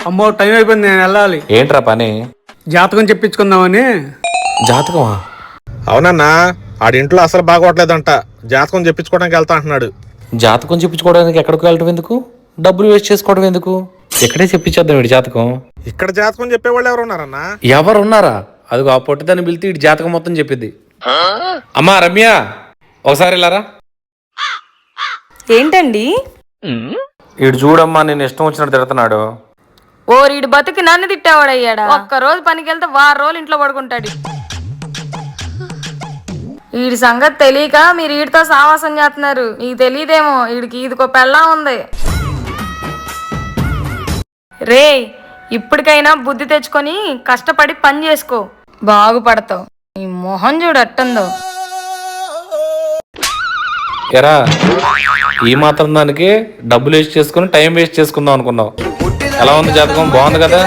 అమ్మో టైం అయిపోయింది, నేను వెళ్ళాలి. ఏంట్రా పని? జాతకం చెప్పించుకుందామని. జాతకమా? అవునన్నా, ఆడింట్లో అసలు బాగోట్లేదంట. జాతకం చెప్పించుకోవడానికి వెళ్తా అంటున్నాడు. జాతకం చెప్పించుకోవడానికి ఎక్కడికి వెళ్ళటం ఎందుకు? డబ్బులు వేస్ట్ చేసుకోవడం ఎందుకు? ఇక్కడే చెప్పించేద్దాం వీడి జాతకం. ఇక్కడ జాతకం చెప్పేవాళ్ళు ఎవరు ఉన్నారన్నా? ఎవరున్నారా? అదిగో ఆ పొట్టిదాన్ని పిలిచి వీడి జాతకం మొత్తం చెప్పిద్ది. అమ్మా రమ్య, ఒకసారి వెళ్ళారా? ఏంటండి? వీడు చూడమ్మా, నేను ఇష్టం వచ్చినట్టు తిడుతున్నాడు. ఓరీడు బతుకి నన్ను తిట్టేవాడయ్యాడా? ఒక్క రోజు పనికి వెళ్తే వారం రోజులు ఇంట్లో పడుకుంటాడు. వీడి సంగతి తెలియక మీరు వీడితో సావాసం చేస్తున్నారు. మీకు తెలియదేమో, వీడికి ఇదికో పెళ్ళా ఉంది. రే, ఇప్పటికైనా బుద్ధి తెచ్చుకొని కష్టపడి పని చేసుకో, బాగుపడతావు. ఈ మొహం చూడు అట్టుందో. ఎరా, ఈ మాత్రం దానికి డబ్బులు వేస్ట్ చేసుకుని టైం వేస్ట్ చేసుకుందాం అనుకున్నావు. ఎలా ఉంది జాతకం? బాగుంది కదా?